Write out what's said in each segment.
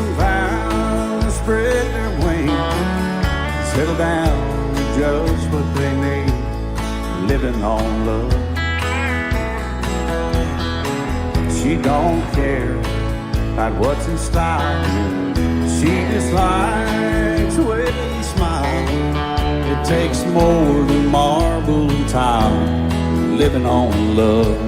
and found to spread their wings, settle down to just what they need, living on love. She don't care about what's in style, she just likes the way they smile. It takes more than marble and tile, living on love.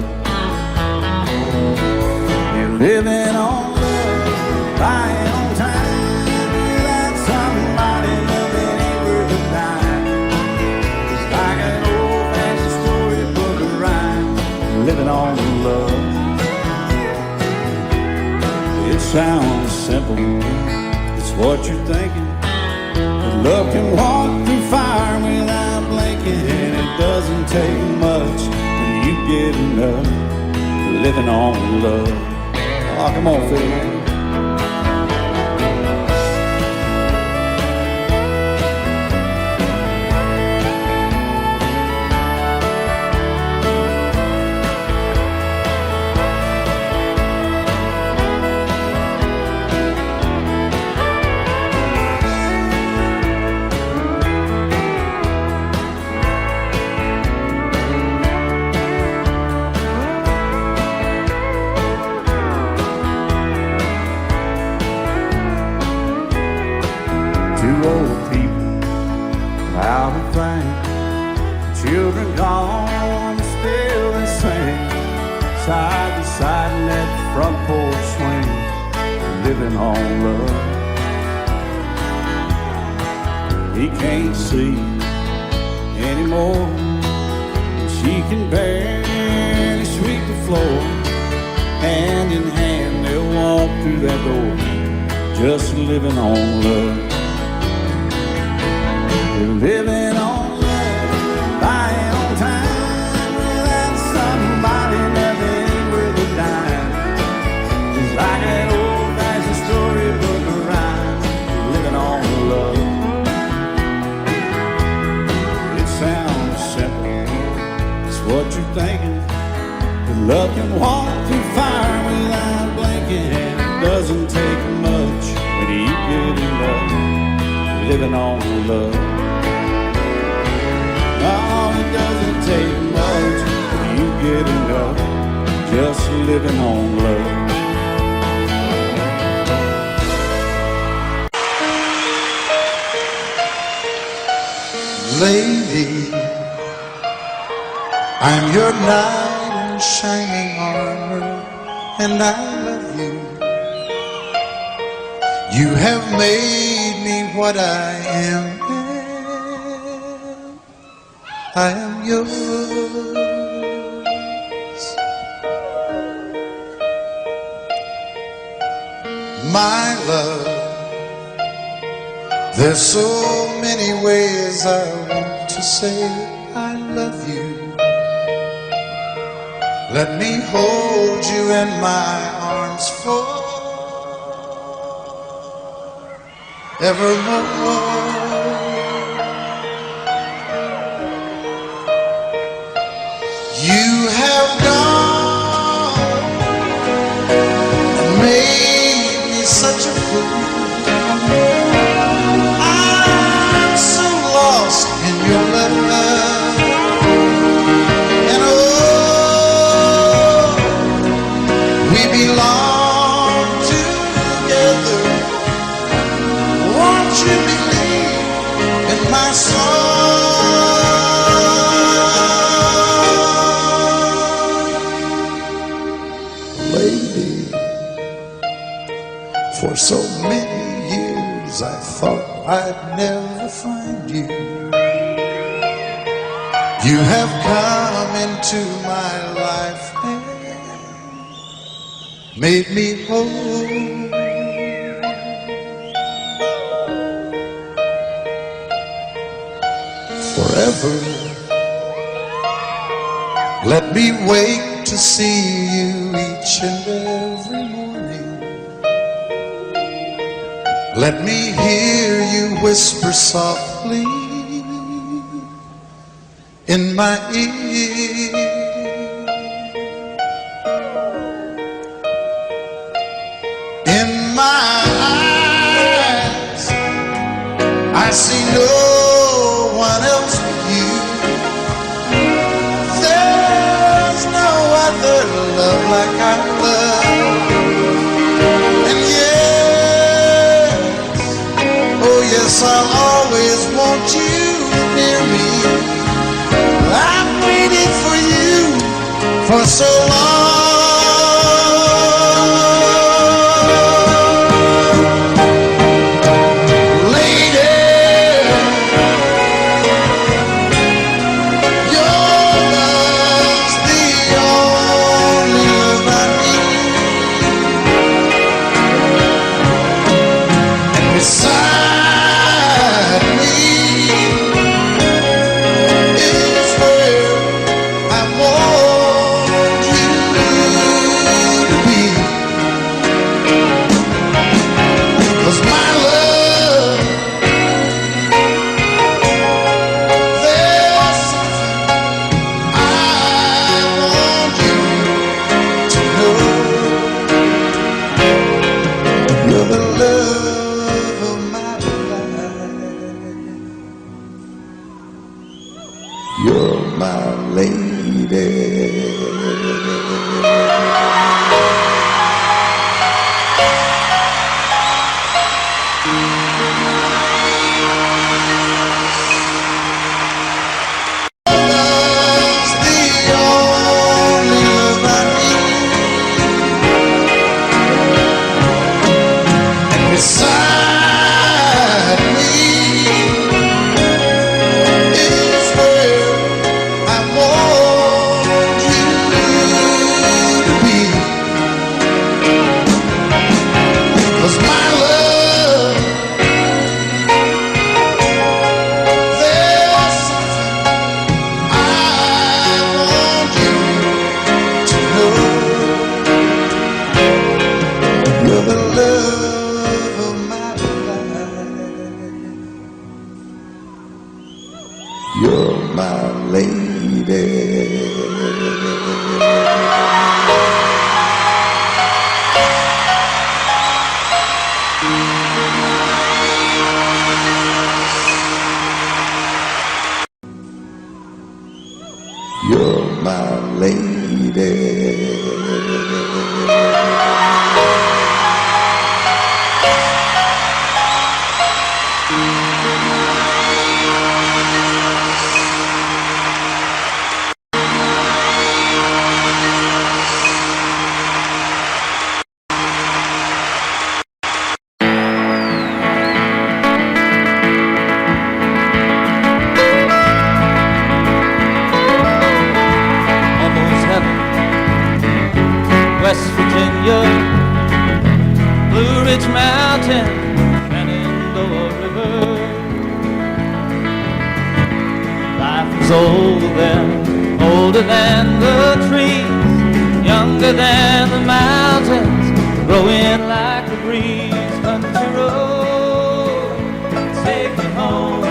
You're living on love, buying on time, without somebody loving ain't worth a dime. It's like an old-fashioned storybook of rhyme, living on love. It sounds simple, it's what you're thinking. But love can walk through fire without blinking, and it doesn't take much when you get enough, living on love. Oh, come on, Phil, man. Two old people out of thing, children gone, still the same, side by side in that front porch swing, living on love. He can't see anymore, she can barely sweep the floor. Hand in hand they'll walk through that door, just living on love. Living on love, buying on time, without somebody nothing ain't worth a dime. It's like an old-fashioned storybook of rhyme, living on love. It sounds simple, it's what you're thinking. But love can walk through fire without blinking, and it doesn't take much when you get enough, living on love. Oh, it doesn't take much when you get enough, just living on love. Lady, I'm your knight in shining armor, and I love you. You have made me what I am. I am yours. My love, there's so many ways I want to say I love you. Let me hold you in my arms forevermore. You have gone and made me such a fool. I'm so lost in your love, and oh, we belong together. Won't you believe in my song? For so many years I thought I'd never find you. You have come into my life and made me whole. Forever, let me wake to see you each and every morning. Let me hear you whisper softly in my ear. In my eyes see no one else but you. There's no other love like our love. And yes, oh yes, I'll always want you near me. I've waited for you for so long. You're my lady. Love's the only love I need. And beside me is where I want you to be. 'Cause my love, there's something I want you to know. You're the love of my life. You're my lady. You're my lady. Almost heaven, West Virginia, Blue Ridge Mountain, Shenandoah River. Life is older than the trees, younger than the mountains, growing like the breeze. Country road, take me home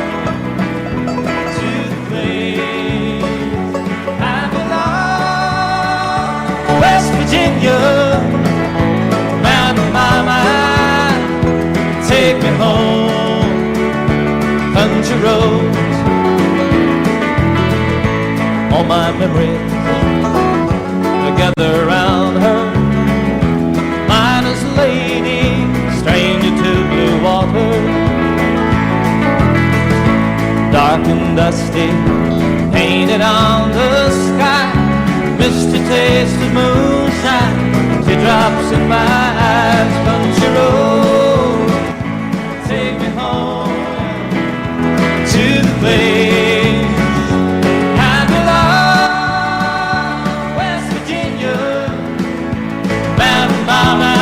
to the place I belong. West Virginia, Mountain Mama, take me home. Country roads, all my memories together around her. Miner's lady, stranger to blue water, dark and dusty, painted on the sky. Misty taste of moonshine, teardrops in my eyes. Country road, take me home to the place I belong. West Virginia, Mountain Mama,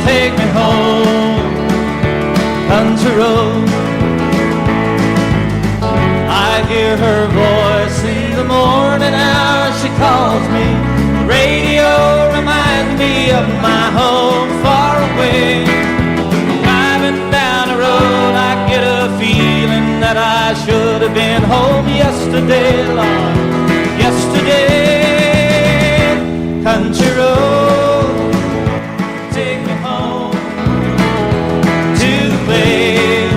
take me home. Country road, I hear her voice in the morning hour. She calls me. The radio reminds me of my home far away. Driving down the road, I get a feeling that I should have been home yesterday, Lord, yesterday. Country road, take me home to the place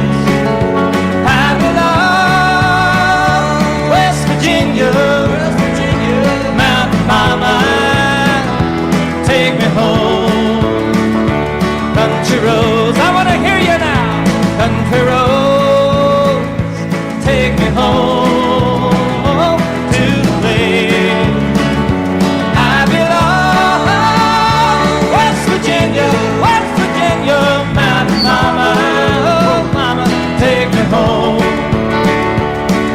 country roads, I want to hear you now. Country roads, take me home to the place I belong. West Virginia, mountain mama, oh mama, take me home.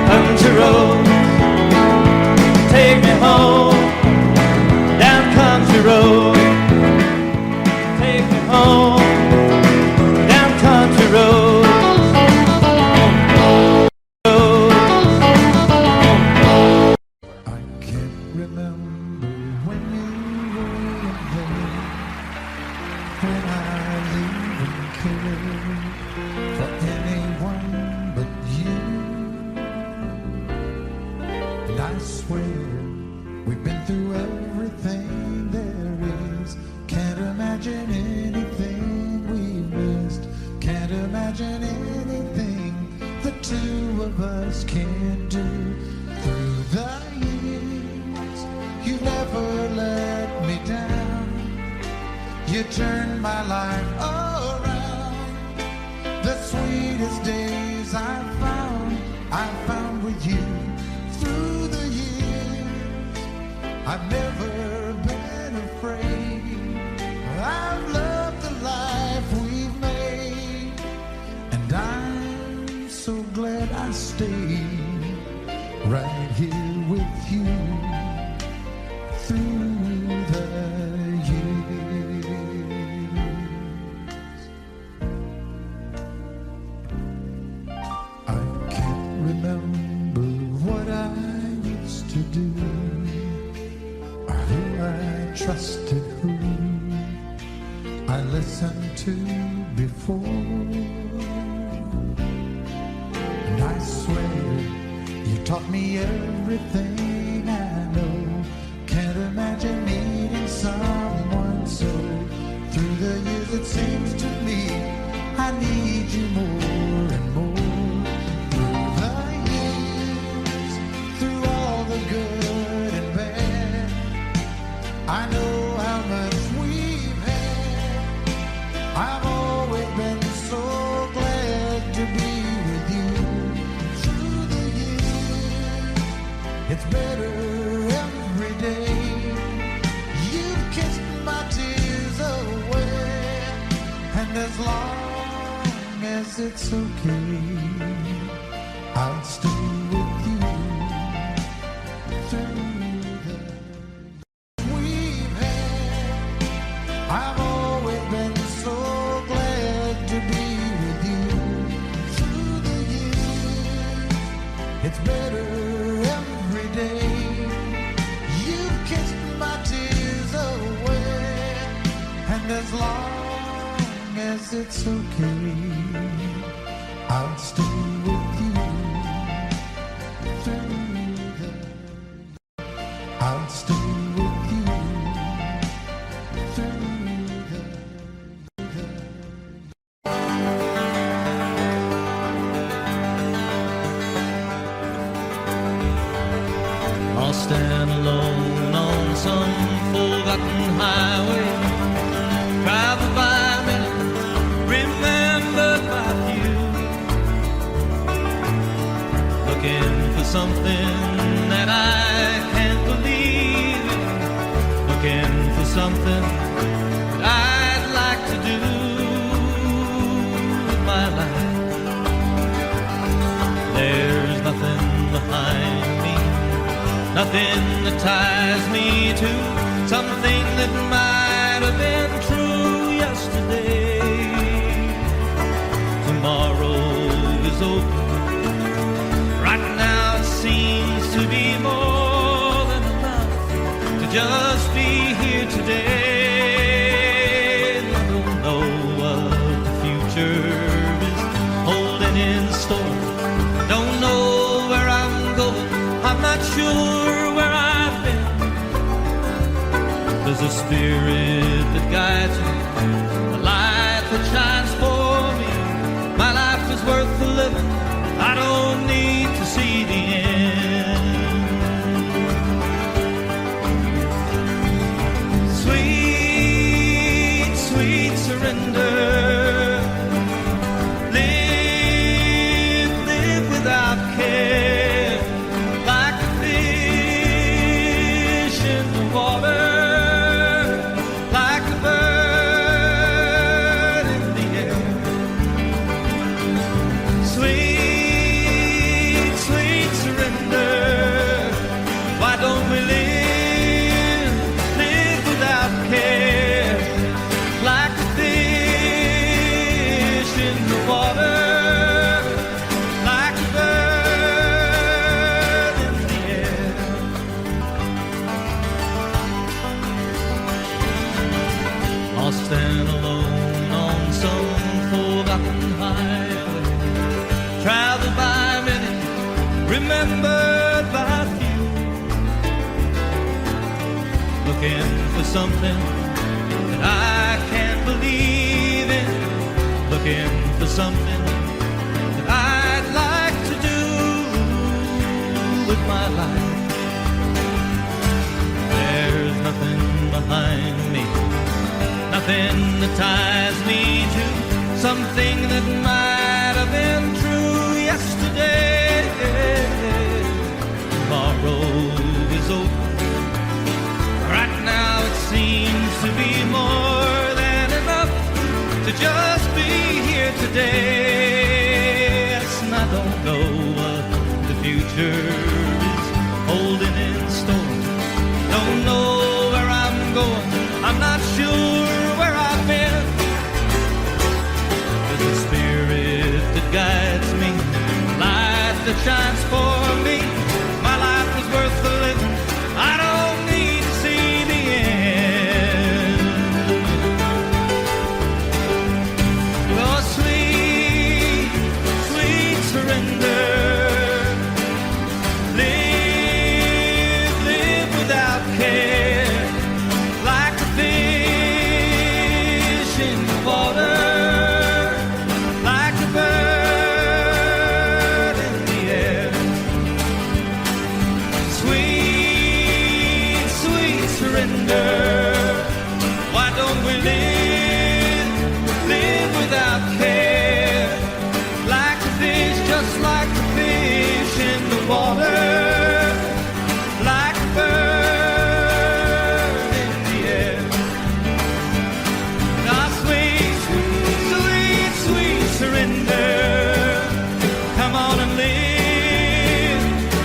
Country roads, take me home. Down country road, take me home. Down country road. I can't remember when you were there, when I even cared for anyone but you. And I swear we've been through everything there is. Can't imagine anything we missed. Can't imagine anything the two of us can't do. Through the years, you never let me down. You turned my life around. The sweetest days I found with you. Through the years, I've never been afraid. I've loved the life we've made, and I'm so glad I stayed right here with you through the years. I can't remember what I used to do, or who I trusted, who I listened to before. And I swear you taught me everything I know. Can't imagine meeting someone so. Through the years it seems to me I need you more and more. Through the years, through all the good and bad, I know how much we've had. I've always been so glad to be with you. Through the years, it's better every day. You've kissed my tears away, and as long as it's okay, I'll stay with you. Through the we've had, I've always been so glad to be with you. Through the years, it's better every day. You've kissed my tears away, and as long as it's okay, I'll stay with you. Through the, I'll stay with you. I'll stand alone on some forgotten highway, travel by minute, remembered by few, looking for something that I can't believe in, looking for something that I'd like to do with my life. There's nothing behind me, nothing that ties me to something that might have been true yesterday. Tomorrow is open. Right now it seems to be more than enough to just be here today. I don't know what the future is holding in store. Don't know where I'm going. I'm not sure where I've been. There's a spirit that guides me, a light that shines for me. My life is worth the living. I don't need to see the end. Sweet, sweet surrender. something that I can't believe in, looking for something that I'd like to do with my life. There's nothing behind me, nothing that ties me to something that might have been true yesterday. Tomorrow is over. Right now it seems to be more than enough to just be here today. Yes, and I don't know what the future is holding in store. Don't know where I'm going. I'm not sure where I've been. There's a spirit that guides me, light that shines for me. My life was worth the living. I don't need to see the end. Oh, sweet, sweet surrender. Live, live without care, like a fish in the water, like a bird in the air. Sweet, sweet surrender. Why don't we live, live without care, like a fish, just like a fish in the water, like a bird in the air. Now, sweet, sweet, sweet surrender. Come on and live,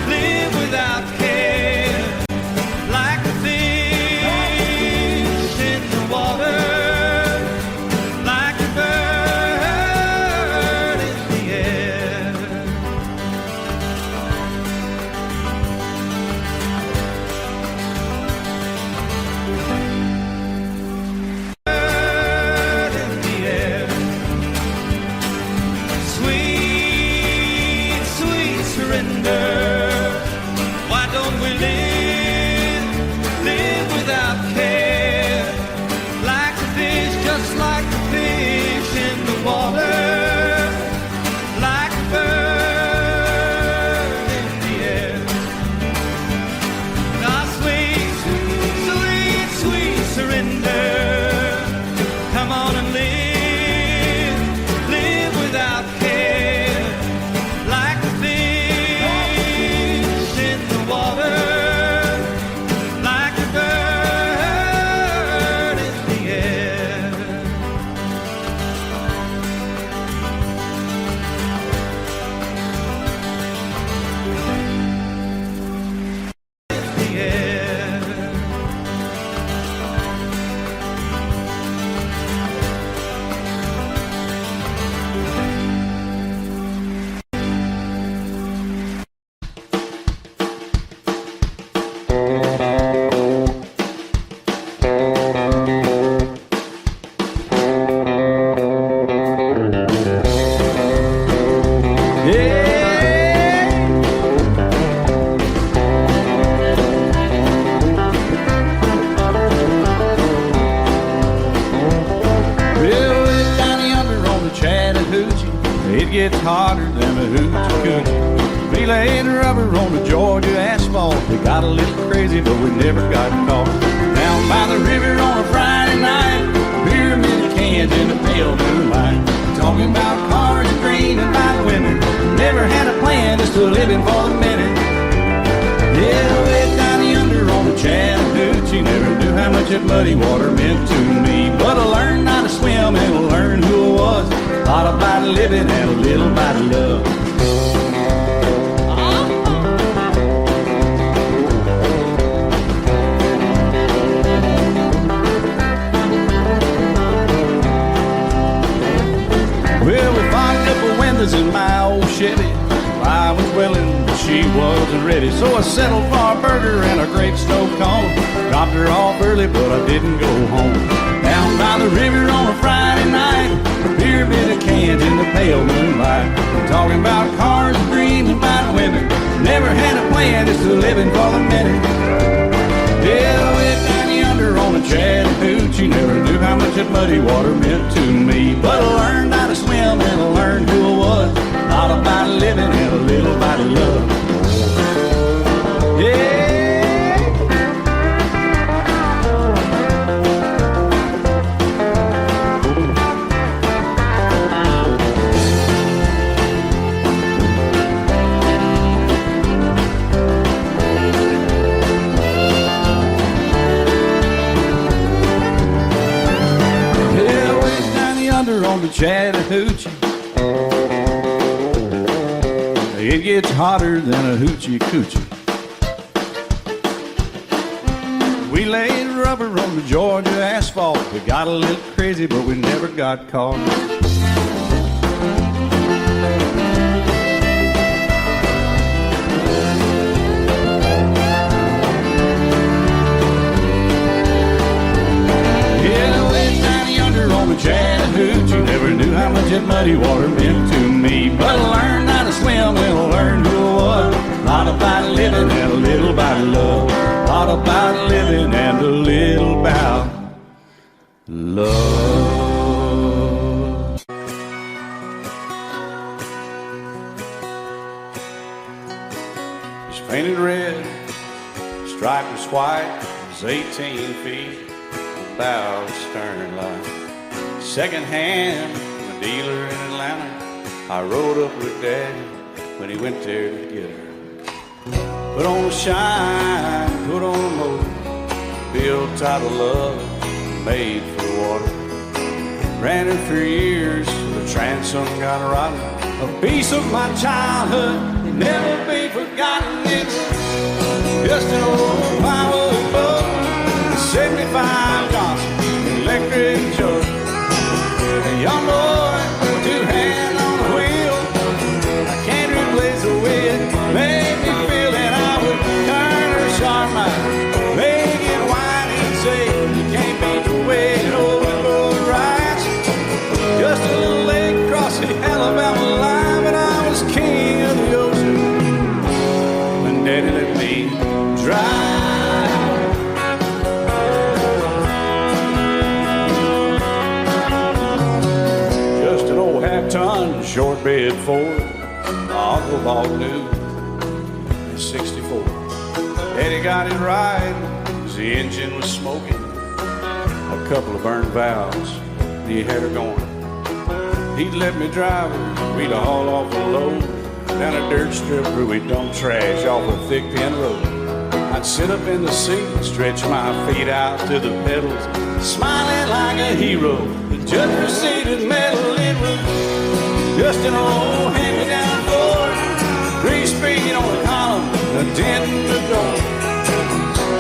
live without care, like a fish in the water, like a bird in the air. Bird in the air. Sweet, sweet surrender. Why don't we live, live without care, like a fish, just like a fish in the water, like a bird in the air. Now, sweet, sweet, sweet surrender. Come on and live, live without care, like a fish in the water, like a bird in the air. In the air. Well, way down yonder on the Chattahoochee, it gets hotter than a hoochie coochie. We laid rubber on the Georgia asphalt. We got a little crazy, but we never got caught. Down by the river on a Friday night, pyramid of cans in the pale moonlight. Talking about cars and dreaming about women. Never had a plan, just a living for the minute. Yeah, way down yonder on the Chattahoochee, never knew how much that muddy water meant to me. But I learned how to swim and I learned who I was. Thought about living and a little about love. Well, we fogged up the windows in my old Chevy. I was willing, but she wasn't ready. So I settled for a burger and a great snow cone. Dropped her off early, but I didn't go home. Down by the river on a Friday night, a pyramid of cans in the pale moonlight. Talking about cars and dreaming about women. Never had a plan, just a living for the minute. Yeah, way down yonder on the the Chattahoochee. Never knew how much that muddy water meant to me. But I learned how to swim and I learned who I was. Not about living and a little bit of love. Yeah. On the Chattahoochee, it gets hotter than a hoochie coochie. We laid rubber on the Georgia asphalt. We got a little crazy, but we never got caught. Chattahoochee, never knew how much that muddy water meant to me. But I learned how to swim and I learned who I was. A lot about living and a little about love. A lot about living and a little about love. It's painted red, stripe was white, it was 18 feet, about stern line. Second hand, a dealer in Atlanta. I rode up with Daddy when he went there to get her. Put on a shine, put on a motor, built out of love, made for water. Ran her for years, the transom got rotten. A piece of my childhood, never be forgotten. It was just an old plywood boat, 75 Johnson, electric jug. A young boy, two hands on the wheel. I can't replace the way it made me feel that I would turn her sharp mind, make it wide and say, you can't beat the way an old road rides. Just a little lake across the Alabama line, but I was king of the ocean when Daddy let me drive. Ton short bed Ford, my uncle bought new in '64. Daddy got it right, cause the engine was smoking, a couple of burned valves, he had her going. He'd let me drive her, we'd haul off a load down a dirt strip where we'd dump trash off a thick pin road. I'd sit up in the seat, stretch my feet out to the pedals, smiling like a hero. The judge proceeded metal, it was just an old hand-me-down Ford, 3-speed on the column, a dent in the door.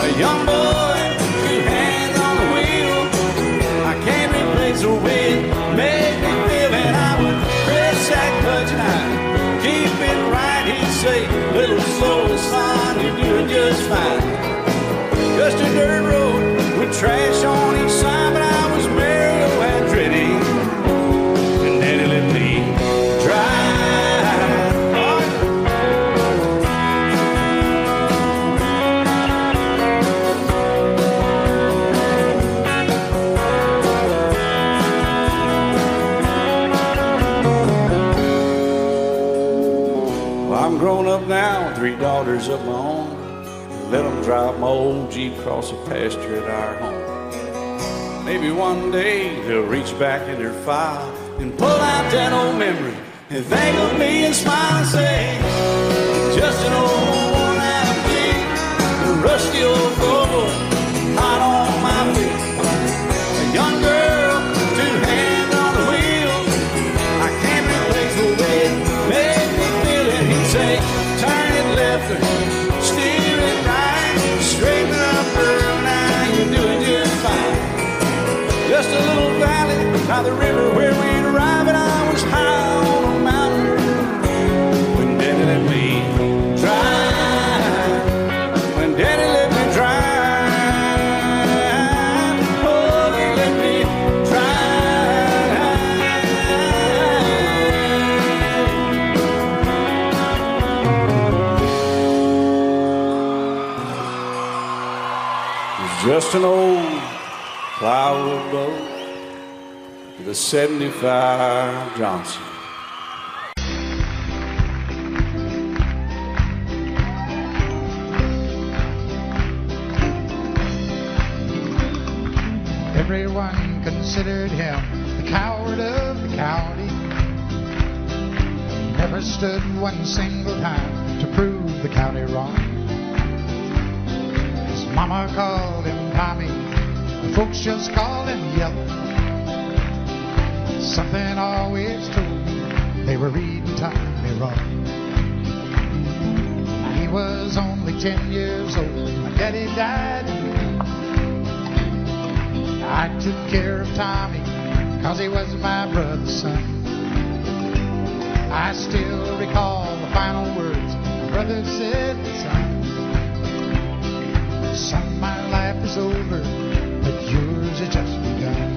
A young boy, two hands on the wheel. I can't replace the way it made me feel, and I would press that clutch and I'd keep it right. He'd say, little slower, son, you're doing just fine. Just a dirt road with trash on each side, but I was Mario Andretti, and Daddy let me drive. Well, I'm grown up now, 3 daughters of my own. Let them drive my old Jeep across the pasture at our home. Maybe one day they'll reach back in their file and pull out that old memory and think of me and smile and say, just an old worn-out Jeep, a rusty old Volvo, hot on my feet. A young girl, 2 hands on the wheel. I can't replace the way it made me feel. And he'd say, turn it left or steer it right, straighten up girl, now you're doing just fine. Just a little valley by the river where we'd arrive, and I was high on a mountain when Daddy let me drive. When Daddy let me drive, oh, he let me drive. It's just an old boat to the 75 Johnson. Everyone considered him the coward of the county. Never stood one single time to prove the county wrong. His mama called him Tommy, the folks just called him Yellow. Something always told me they were reading Tommy wrong. He was only 10 years old, my daddy died. I took care of Tommy, 'cause he was my brother's son. I still recall the final words my brother said, son, my life is over, but yours has just begun.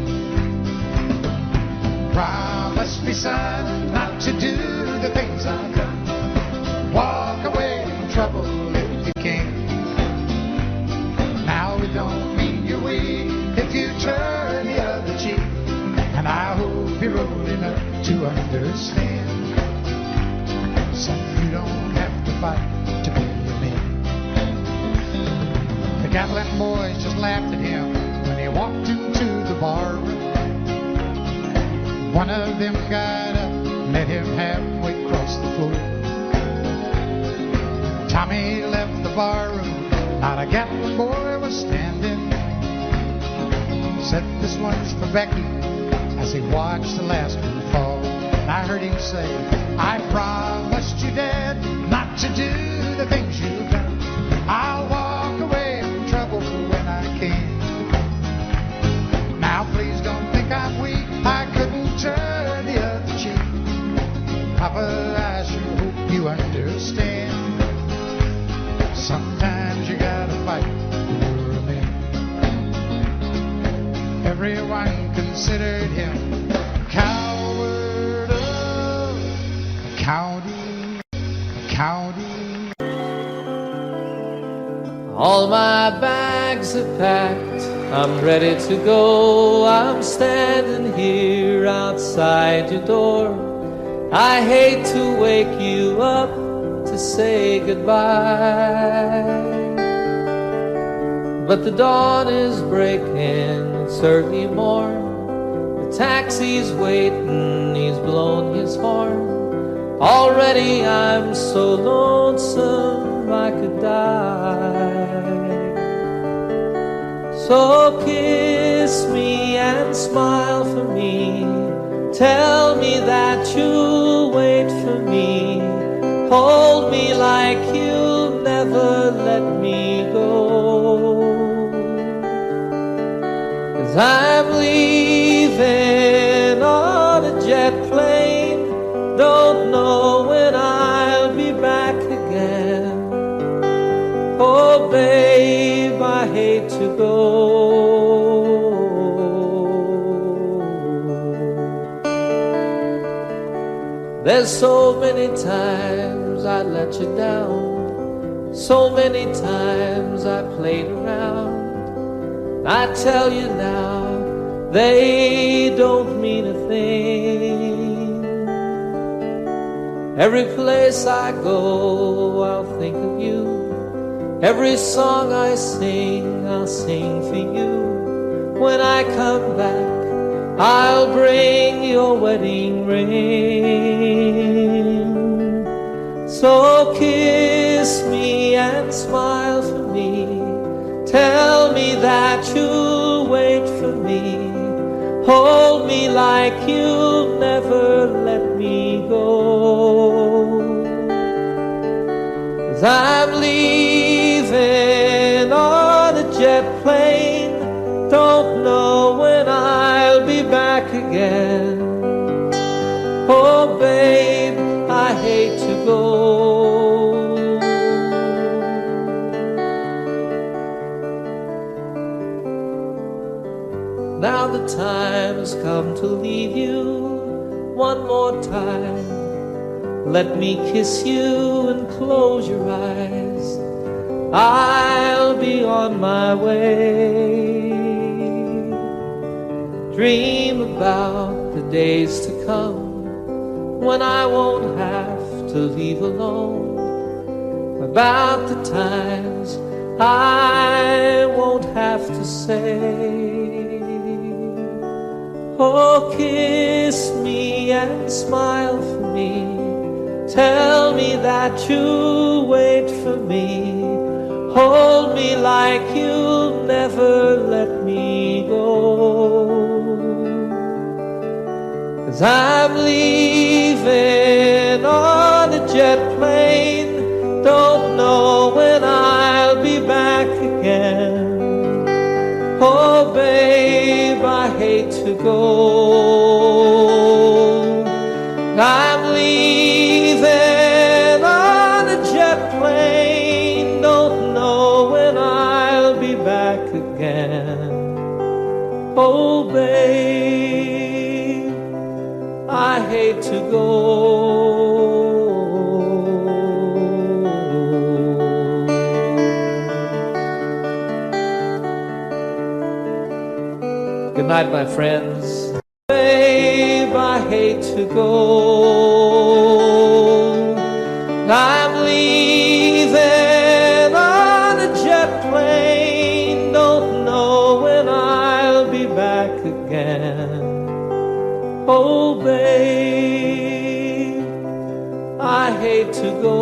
Promise me, son, not to do the things I've done. Walk away from trouble if you can. Now it don't mean you're weak if you turn the other cheek, and I hope you're old enough to understand. Son, you don't have to fight to be a man. The Gatlin boys just laughed at him when he walked into the bar room. One of them got up, met him halfway across the floor. Tommy left the bar room, not a Gatlin boy was standing. Said, this one's for Becky, as he watched the last one fall. And I heard him say, I promised you, Dad, not to do the things you've done. I'll walk away from trouble when I can. Now please don't think I'm weak, I couldn't turn the other cheek. Papa, I sure hope you understand. Sometimes you gotta fight for a man. Everyone considered him a coward of the county, All my bags are packed, I'm ready to go. I'm standing here outside your door. I hate to wake you up to say goodbye, but the dawn is breaking, it's early morn. The taxi's waiting, he's blown his horn. Already I'm so lonesome I could die. So kiss me and smile for me. Tell me that you'll wait for me. Hold me like you'll never let me go. 'Cause I'm leaving on a jet plane. Don't know when I'll be back again. Oh babe, I hate to go. There's so many times I let you down, so many times I played around. I tell you now, they don't mean a thing. Every place I go, I'll think of you. Every song I sing, I'll sing for you. When I come back, I'll bring your wedding ring. So kiss me and smile for me. Tell me that you'll wait for me. Hold me like you'll never let me go. 'Cause I'm leaving on a jet plane. Don't know when I'll be back again. Oh babe, I hate to go. Now the time has come to leave you one more time. Let me kiss you and close your eyes. I'll be on my way. dream about the days to come when I won't have to leave alone, about the times I won't have to say, oh, kiss me and smile for me, tell me that you'll wait for me, hold me like you'll never let me go. 'Cause I'm leaving on a jet plane, don't know when I'll be back again. Oh babe, I hate to go. I'm leaving on a jet plane, don't know when I'll be back again. Oh babe, I hate to go. Good night, my friends. Babe, I hate to go. I'm leaving on a jet plane, don't know when I'll be back again. Oh, babe, I hate to go.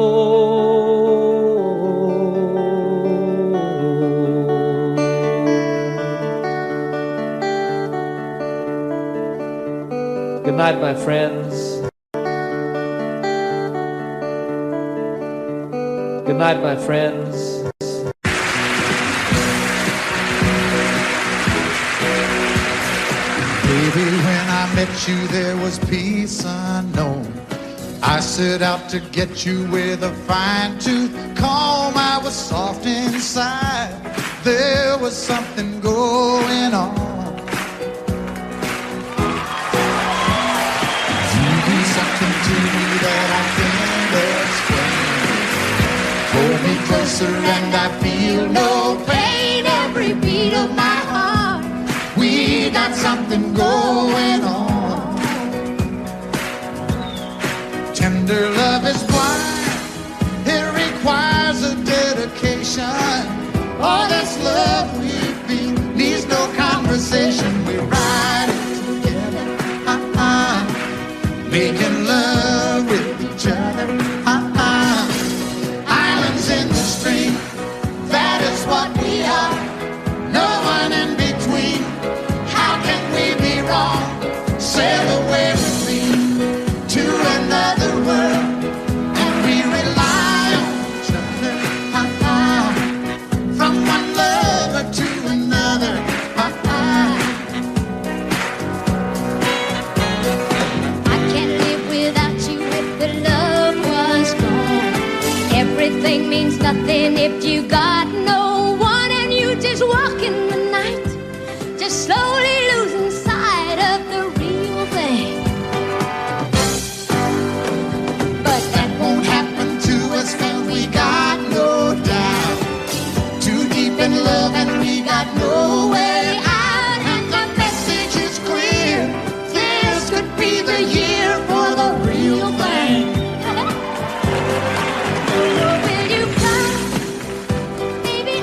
Good night, my friends. Good night, my friends. Baby, when I met you, there was peace unknown. I set out to get you with a fine-tooth comb. I was soft inside. There was something going on. Something to me that I can't explain. Hold me closer and I feel no pain. Every beat of my heart, we got something going on. Tender love is blind, it requires a dedication. All this love we feel needs no conversation. We ride it together, making love with each other, islands in the stream, that is what we are, no one in between. How can we be wrong? Sail away with me to another world, and we rely on each other, from one lover to another. Everything means nothing if you got no one, and you just walk in the night, just slowly losing sight of the real thing. But that won't happen to us, and we got no doubt. Too deep in love and we got no way out, and the message is clear. This could be the year for the real thing. Will you come? Baby,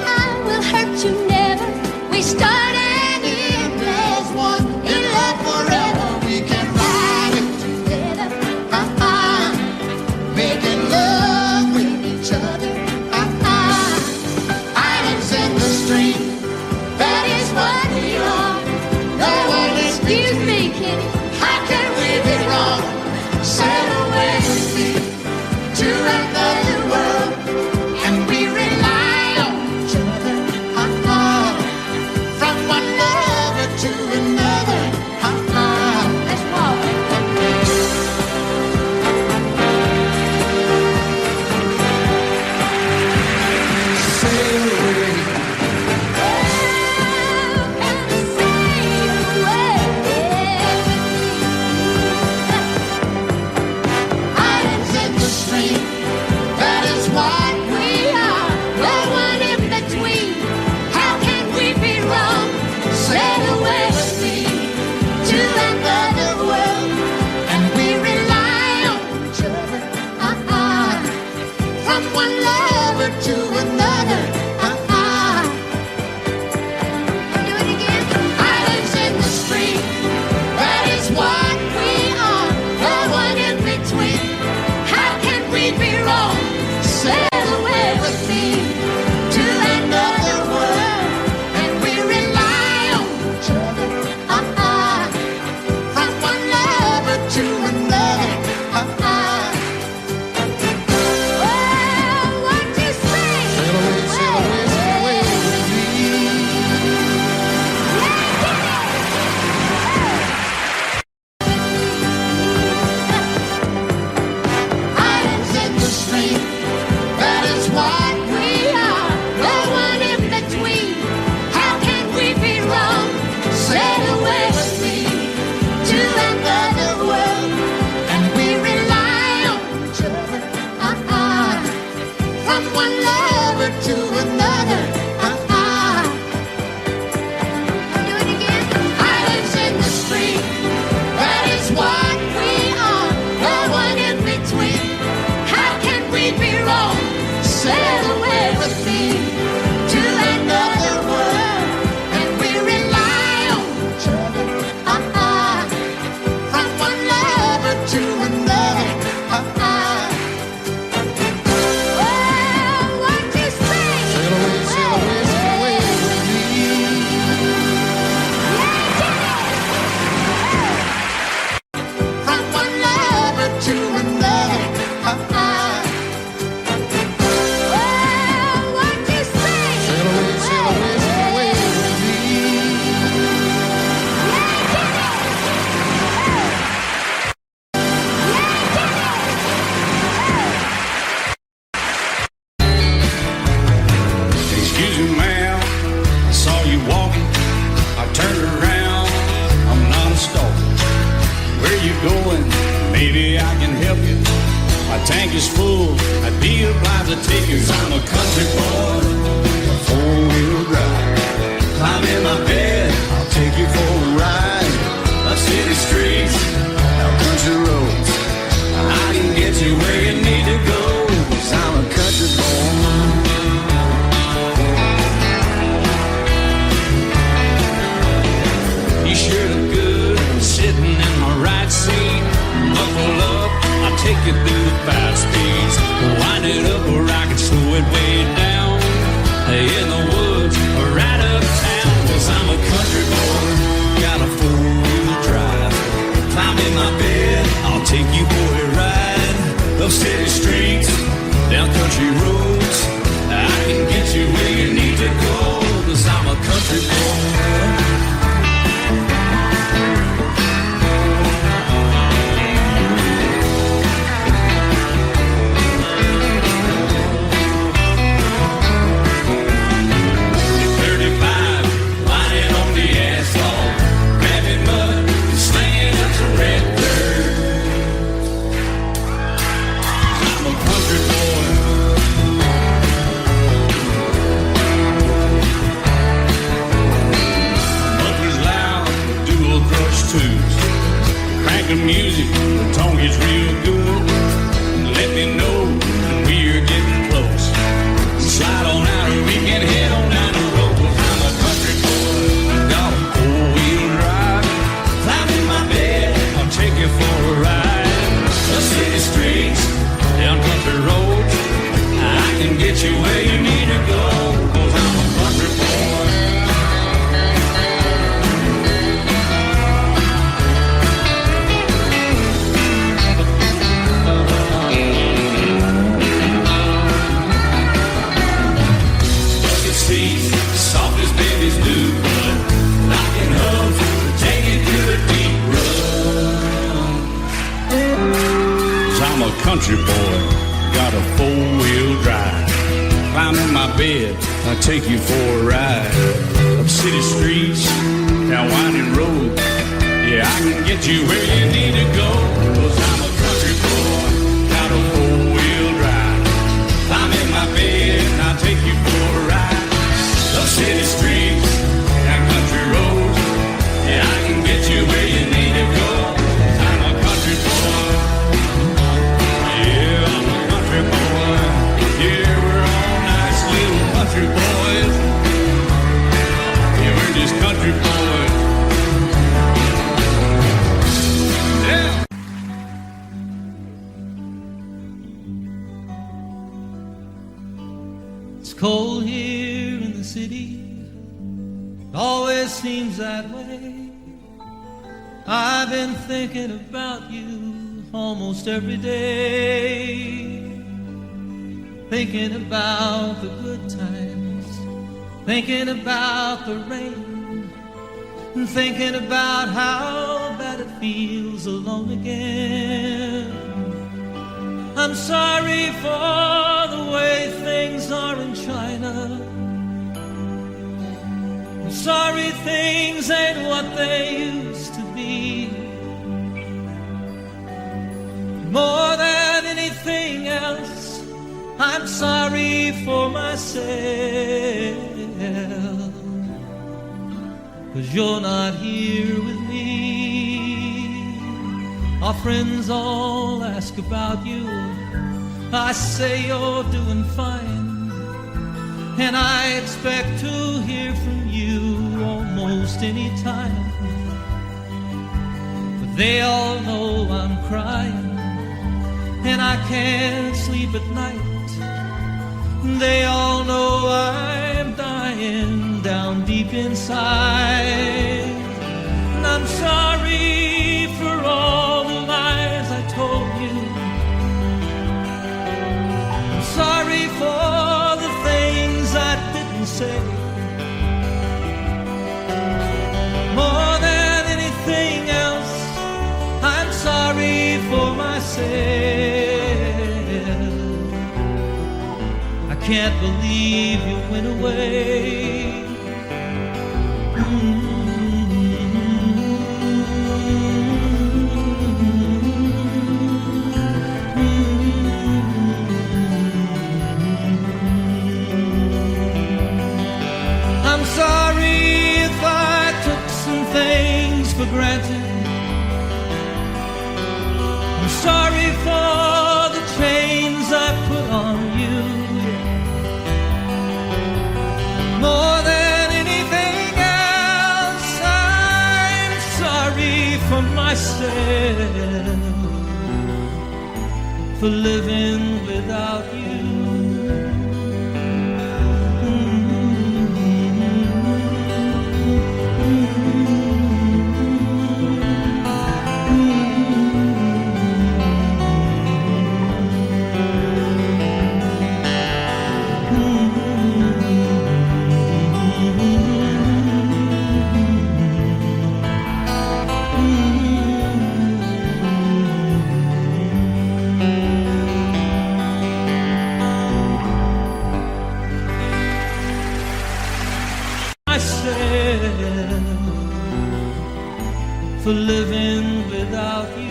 going, maybe I can help you. My tank is full, I'd be obliged to take you. 'Cause I'm a country boy, a four-wheel drive. Climb in my bed, I'll take you for a ride. Up city streets, down country roads, I can get you where you need to go. 'Cause I'm a country boy. You sure look good sitting in my right seat. Buckle up, I'll take you through the fast speeds. Wind it up or I can slow it way down. In the woods or right uptown. 'Cause I'm a country boy, got a four-wheel drive. Climb in my bed, I'll take you for a ride. Up city streets, down country roads, I can get you where you need to go. 'Cause I'm a country boy. The music, the tone is real good. Let me know when we're getting close. Slide on out or we can head on down the road. 'Cause I'm a country boy, got a four-wheel drive. Climb in my bed, I'll take you for a ride. The city streets, down country roads, I can get you where you need to go. 'Cause I'm a country boy. Soft as babies do, but knocking hubs, take it to the deep run. 'Cause I'm a country boy, got a four-wheel drive. Climb in my bed, I'll take you for a ride. Up city streets, down winding roads, yeah, I can get you where you need to go. 'Cause I'm a country boy, got a four-wheel drive. Climb in my bed, I'll take you for a ride. Up city streets, down country roads, yeah, I can get you where you need to go. I'm a country boy, yeah, I'm a country boy. Yeah, we're all nice little country boys. Yeah, we're just country boys. Yeah. It's cold here in the city, always seems that way. I've been thinking about you almost every day. Thinking about the good times, thinking about the rain, and thinking about how bad it feels alone again. I'm sorry for the way things are in China. I'm sorry things ain't what they used to be. More than anything else, I'm sorry for myself. 'Cause you're not here with me. Our friends all ask about you. I say you're doing fine, and I expect to hear from you almost any time. But they all know I'm crying, and I can't sleep at night. They all know I'm dying down deep inside. And I'm sorry for all the lies I told you. I'm sorry for the things I didn't say. More than anything else, I'm sorry for myself. I can't believe you went away. sorry for the chains I put on you. More than anything else, I'm sorry for myself, for living without you. For living without you.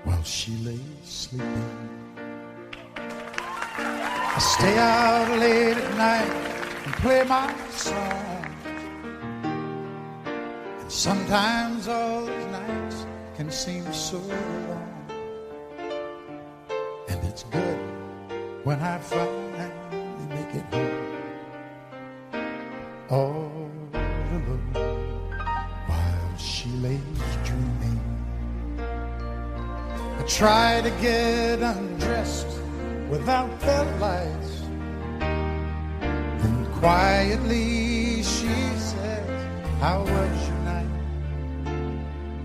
While she lay sleeping, I stay out late at night and play my song. And sometimes all these nights can seem so long. And it's good when I finally make it home, all alone, while she lays dreaming. I try to get undressed without the lights. Then quietly she says, how was your night?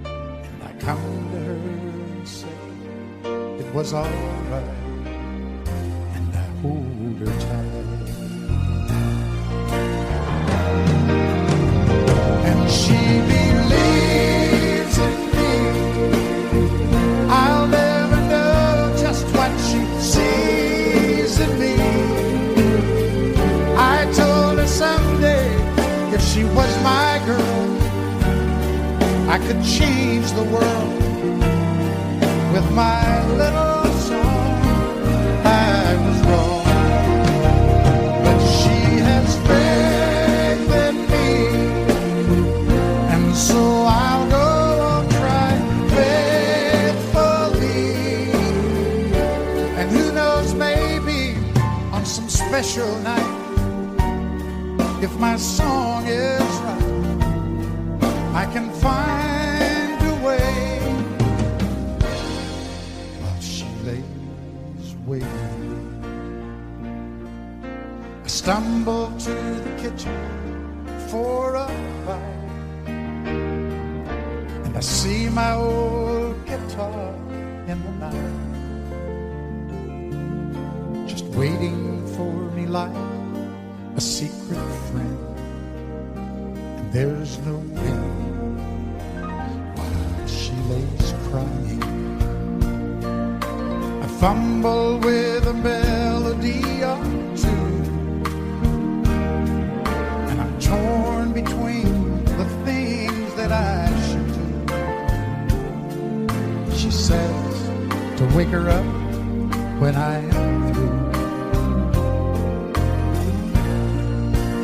And I come to her and say, it was all right. And I hold her tight. And she believes in me. I'll never know just what she sees in me. I told her someday if she was my girl, I could change the world with my little song. I was wrong, but she has faith in me, and so I'll go on trying faithfully. And who knows, maybe on some special night, if my song is right, I can find a way. While she lays waiting, I stumble to the kitchen for a bite, and I see my old guitar in the night, just waiting for me like a secret friend. And there's no wind while she lays crying. I fumble with a melody or two, and I'm torn between the things that I should do. She says to wake her up when I am through.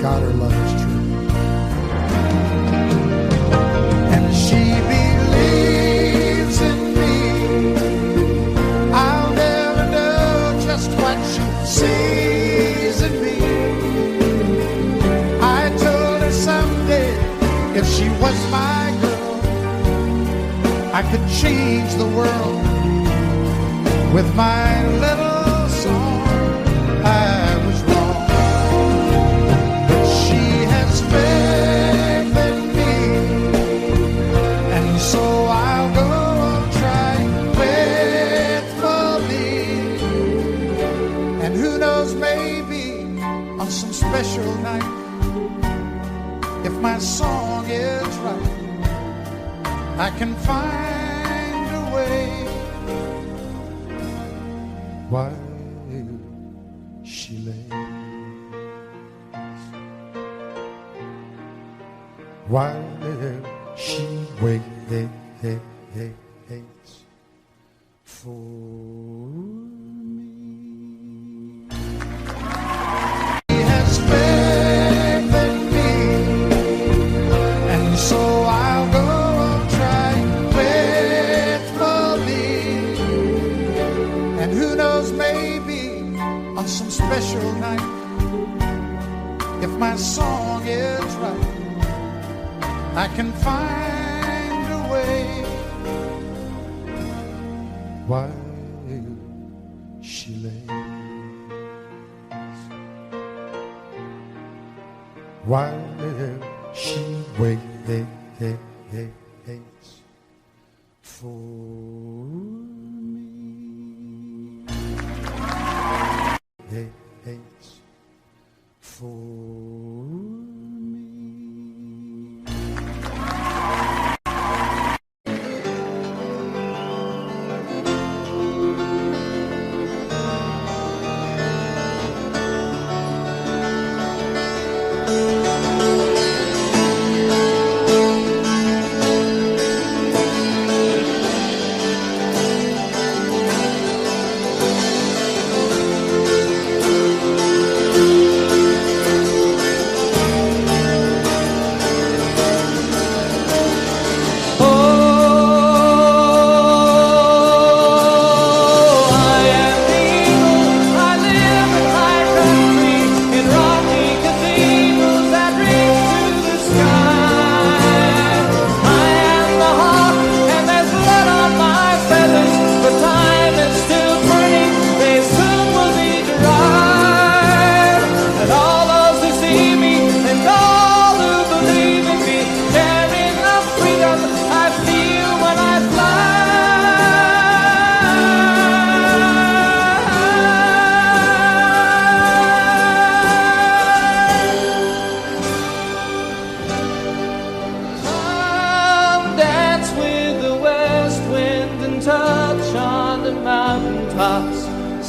God, her love is true. And she believes in me. I'll never know just what she sees in me. I told her someday if she was my girl, I could change the world with my little song. I was wrong, but she maybe on some special night, if my song is right, I can find a way while she lays, while she waits for me. He has faith in me, and so I'll go on trying faithfully. And who knows, maybe on some special night, if my song is right, I can find a way while she lays, while she waits for me, waits for me.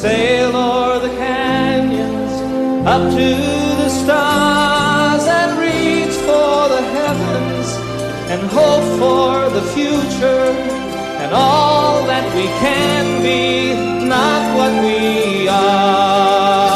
Sail o'er the canyons up to the stars and reach for the heavens and hope for the future and all that we can be, not what we are.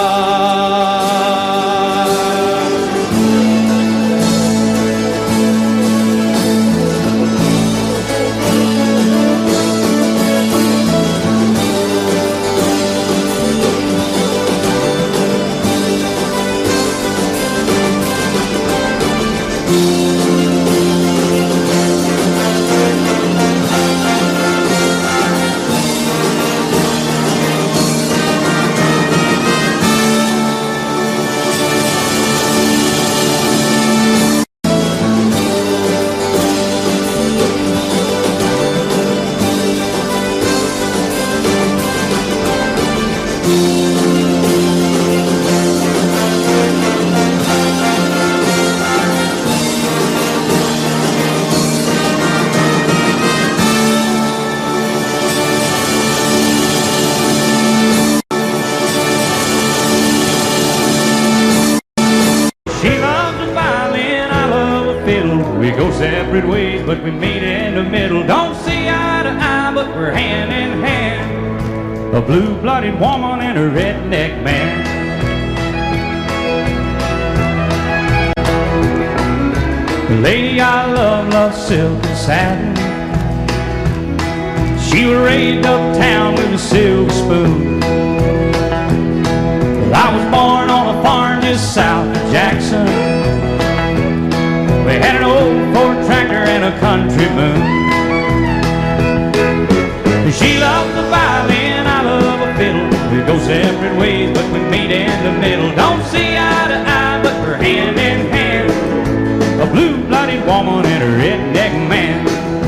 We go separate ways, but we meet in the middle. Don't see eye to eye, but we're hand in hand. A blue-blooded woman and a redneck man. The lady I love loves silk and satin. She was raised uptown with a silver spoon. Well, I was born on a farm just south of Jackson. We had an old Ford tractor and a country moon. She loves the violin, I love a fiddle. We go separate ways, but we meet in the middle. Don't see eye to eye, but we're hand in hand. A blue-blooded woman and a redneck man.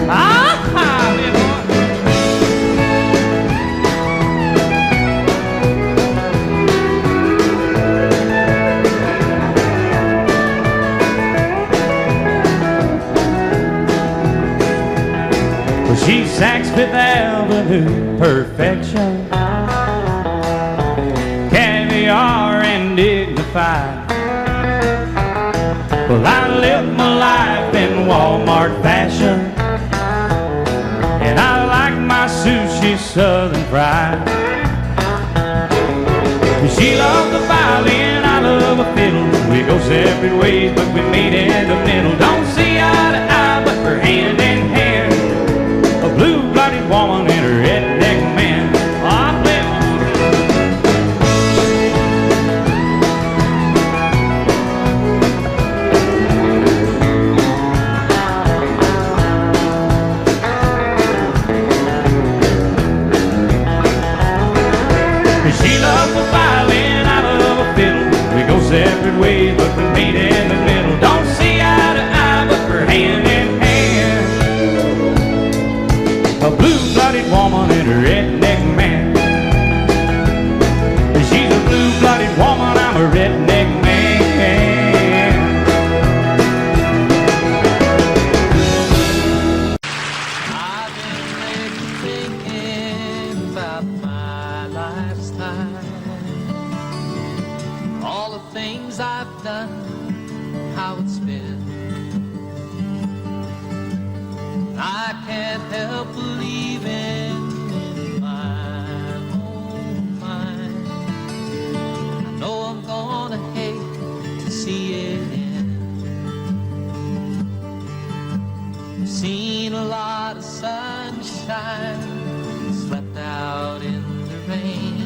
Ah-ha, little boy. Saks Fifth Avenue perfection, caviar and dignified. Well, I live my life in Walmart fashion, and I like my sushi southern fried. She loves the violin, I love a fiddle. We go separate ways, but we meet in the middle. Don't see eye to eye, but we're hand in hand. A blue-blooded woman and a redneck man. I play she loves the violin, I love a fiddle. We go separate ways, but we meet in the middle. Don't see eye to eye, but we're hand in hand. A blue-blooded woman and a redneck man. She's a blue-blooded woman, I'm a redneck man. I've been lately thinking about my lifetime, all the things I've done, how it's been. I can't help believing in my own mind. I know I'm gonna hate to see it end. I've seen a lot of sunshine, slept out in the rain,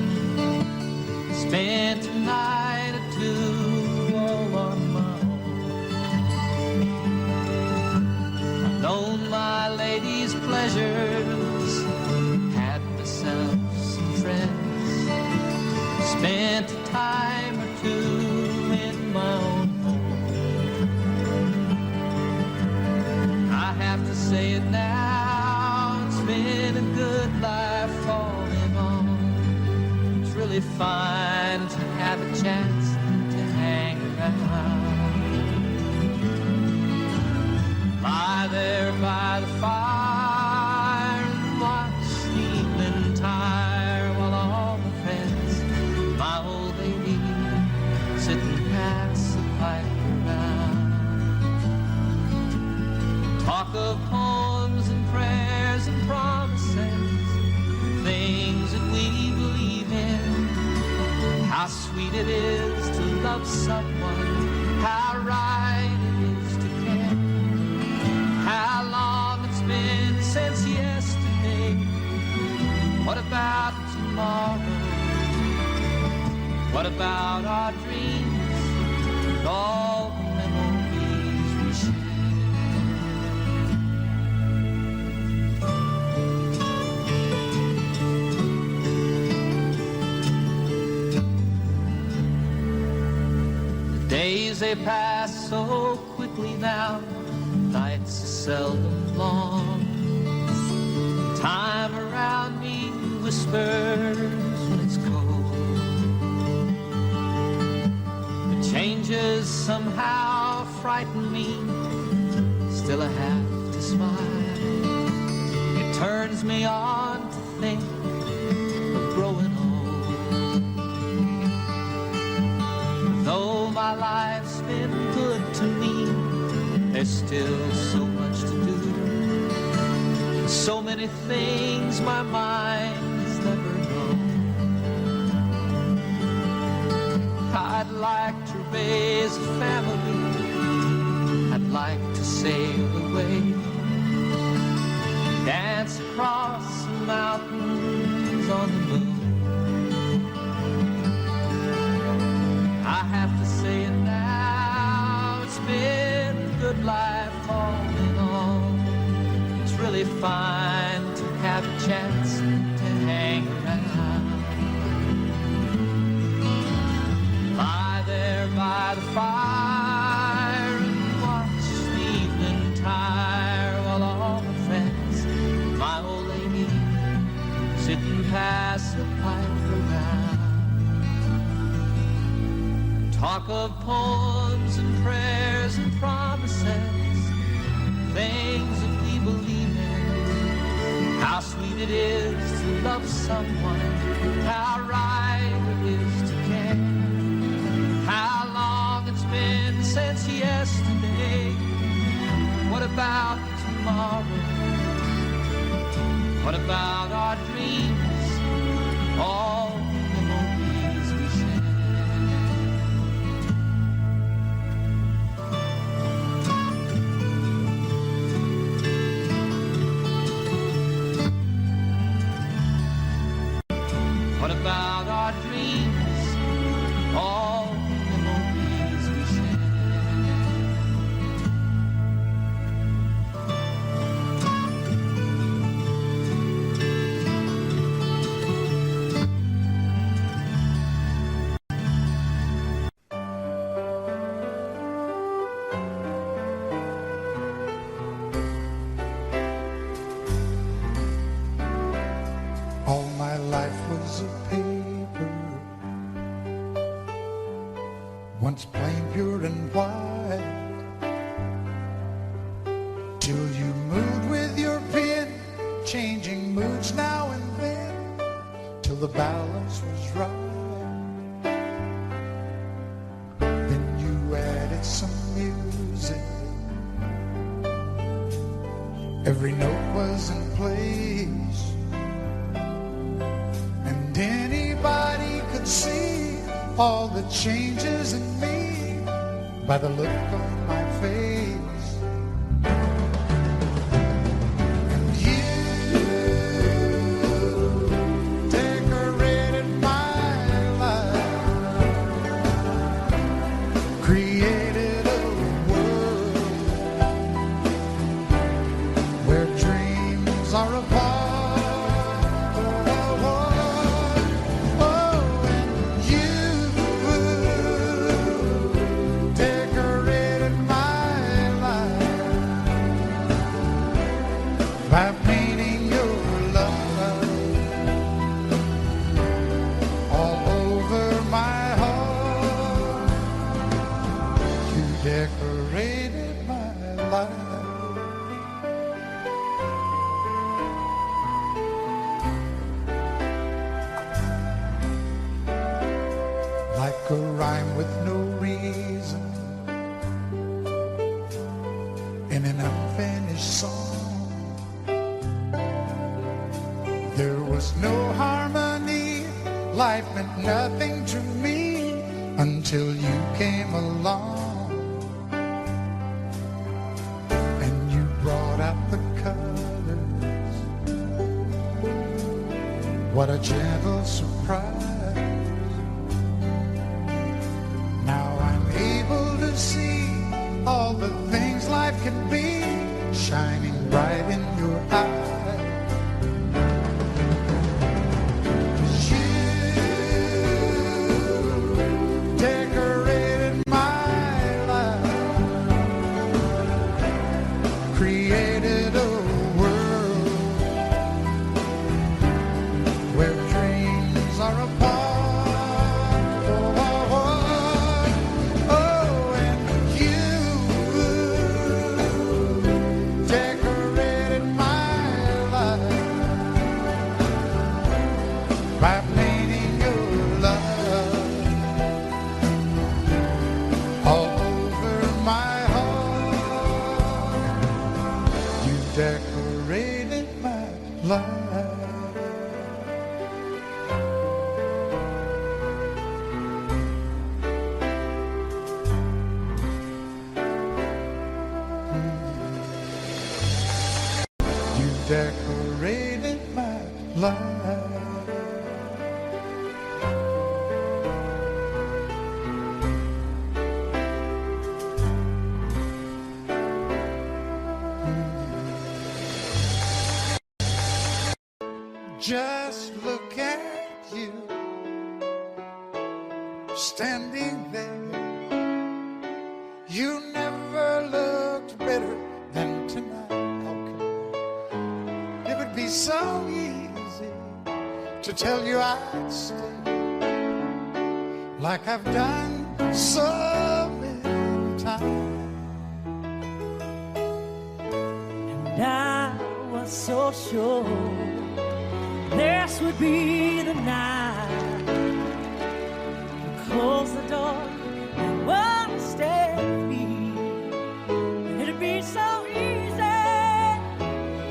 spent a night or two all on my own. I've known my lady's pleasures, had myself some friends, spent a time or two in my own home. I have to say it now, it's been a good life falling on. It's really fine to have a chance to hang around. Lie there by the fire and watch the evening tire while all my friends, my old lady, sit and pass the pipe around. Talk of poems and prayers and promises, things that we believe in. How sweet it is to love someone, how right it is to care. How long it's been since yesterday. What about tomorrow? What about our dreams and all the memories we share? The days they pass so quickly now, nights are seldom long. Time around me whispers when it's cold. The changes somehow frighten me, still I have to smile. It turns me on to think of growing old. Though my life's been good to me, there's still so much to do. So many things my mind's never known. I'd like to raise a family, I'd like to sail away, dance across the mountains on the moon. I have to say it now, it's been a good life falling on. It's really fine to have a chance to hang around. Lie there by the fire and watch the evening tire while all my friends, my old lady, sit and pass the pipe around. Talk of poems and prayers and promises, things that we believe in. how sweet it is to love someone, how right it is to care, how long it's been since yesterday. What about tomorrow? What about our dreams? All the memories we share. What about our dreams? All the memories we share. All my life was a paper, once plain, pure and white, till you moved with your pen, changing moods now and then, till the balance was right. Then you added some music, every note was in place, and anybody could see all the changes in me by the look on my face. And you decorated my life, created a world where dreams are apart. By painting your love all over my heart, you decorated my life. Like a rhyme with no reason in an unfinished song. There was no harmony, life meant nothing to me until you came along. And you brought out the colors, what a gentle surprise. Now I'm able to see all the things life can be, shining bright in your eyes. Created a world where dreams are apart. Oh, and you decorated my life by painting your love all over my heart. You decorated my life. You decorated my life. Just look at you standing there. You never looked better than tonight. Okay. It would be so easy to tell you I'd stay, like I've done so many times. And I was so sure this would be the night. Close the door and won't stay free. And it'd be so easy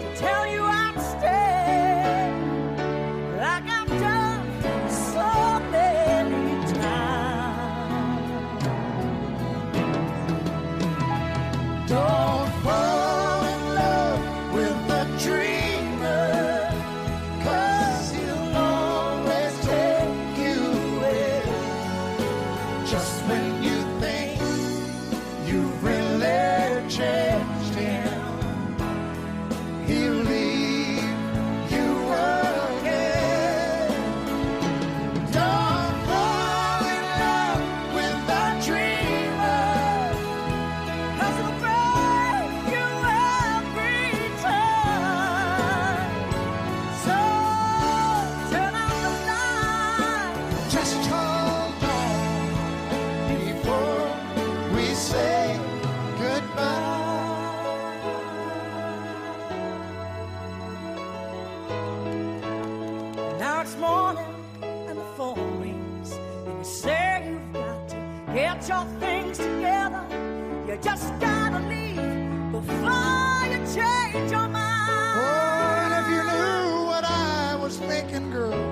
to tell you I'd stay, like I've done so many times. Don't fall in love with the dreamer, 'cause he'll always take you away. Just when you think you've really changed him, he'll leave you again. Don't fall in love with the dreamer, 'Cause it'll break you every time. So turn out the light. just hold on before we say goodbye. Now it's morning and the phone rings, and you say you've got to get your things together. You just gotta leave before you change your mind. Oh, and if you knew what I was thinking, girl,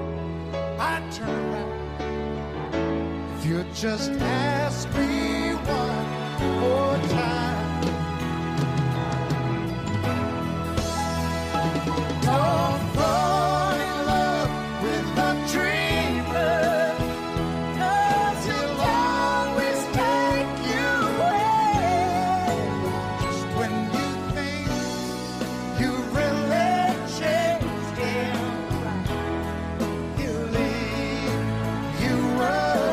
I'd turn around. If you'd just ask me one more time. Don't fall in love with the dreamer, 'cause he'll always take you away. Just when you think you really changed him, he'll leave you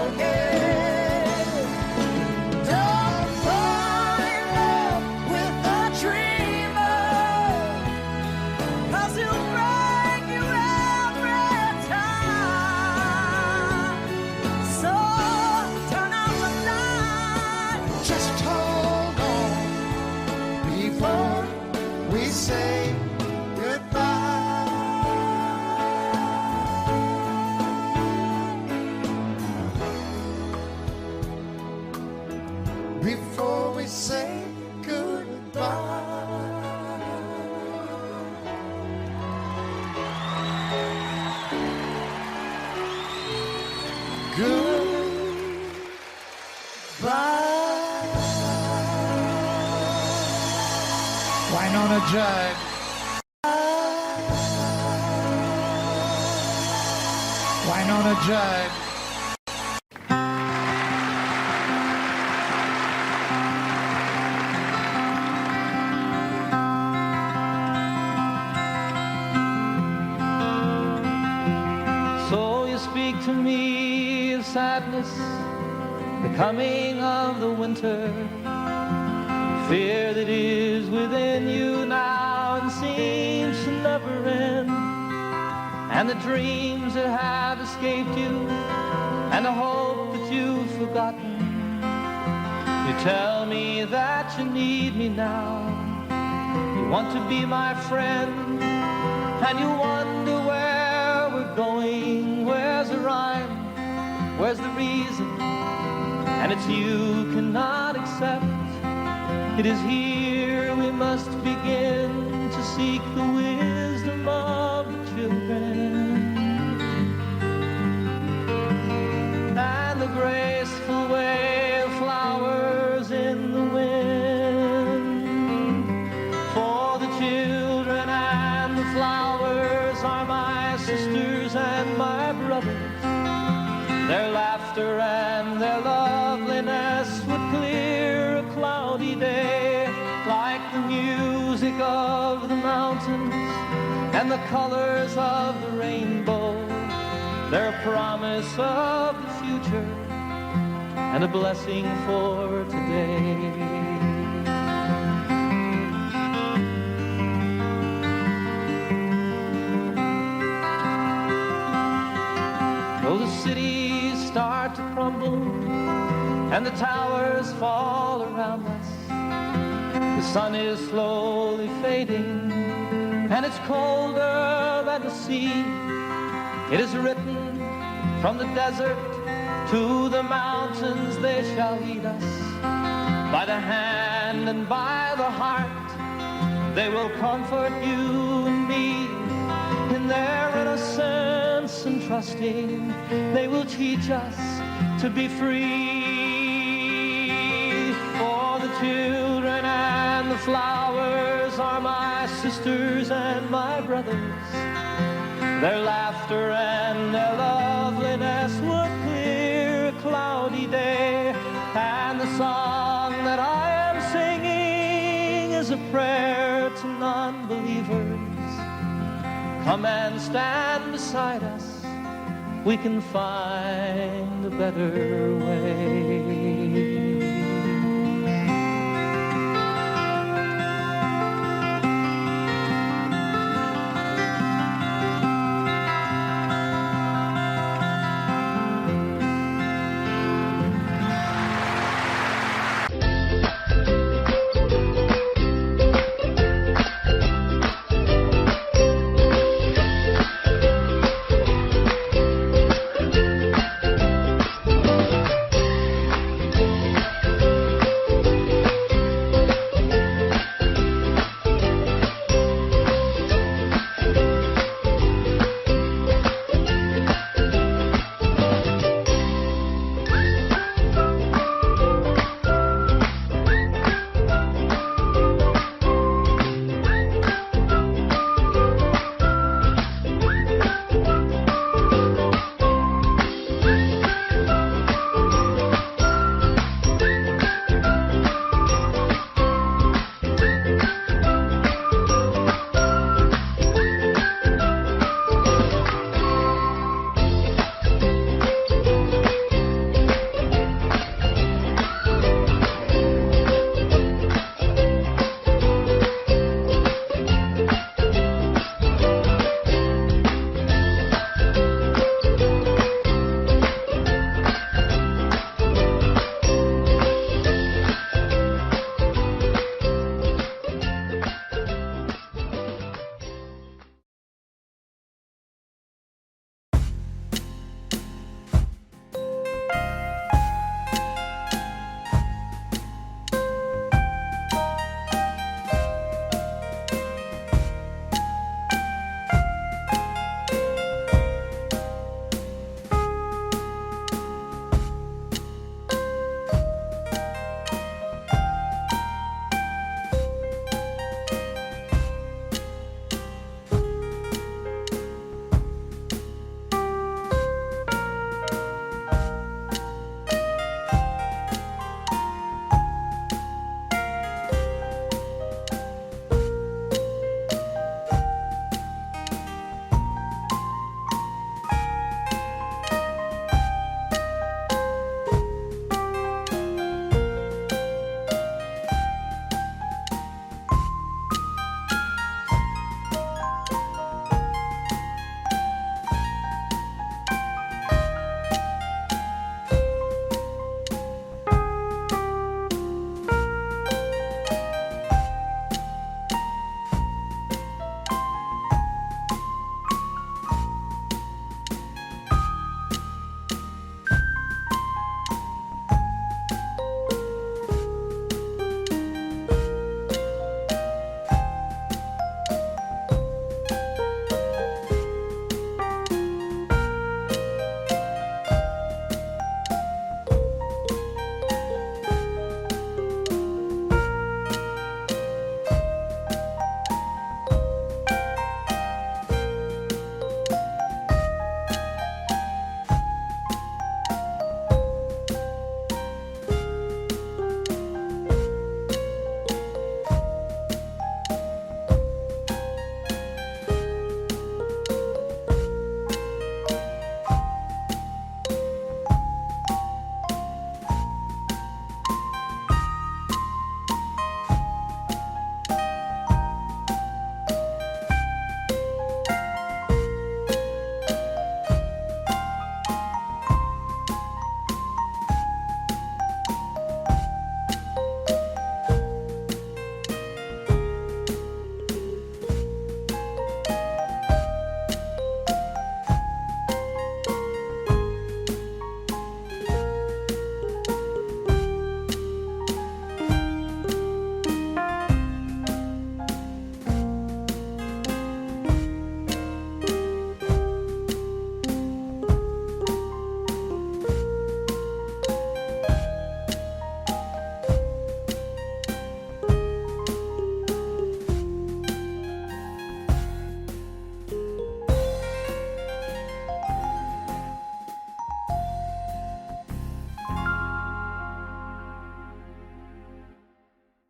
again. Don't fall in love with the dreamer, 'Cause he'll break you every time. So turn out the light. just hold on before we say goodbye. Before we say goodbye. Wynonna Judd. Wynonna Judd. So you speak to me of sadness, the coming of the winter, fear that is within you now and seems to never end, and the dreams that have escaped you, and the hope that you've forgotten. You tell me that you need me now, you want to be my friend, and you wonder where we're going, where's the rhyme, where's the reason, and it's you cannot accept. It is here we must begin to seek the wisdom of the children, and the graceful way of flowers in the wind. For the children and the flowers are my sisters and my brothers. Their laughter and their loveliness would clear a cloudy day, like the music of the mountains and the colors of the rainbow. Their promise of the future and a blessing for today. Though the cities start to crumble and the towers fall around us, the sun is slowly fading and it's colder than the sea. It is written from the desert to the mountains, they shall lead us by the hand and by the heart. They will comfort you and me in their innocence and trusting. They will teach us to be free. For the children and the flowers are my sisters and my brothers. Their laughter and their loveliness would clear a cloudy day. And the song that I am singing is a prayer to non-believers. Come and stand beside us, we can find a better way.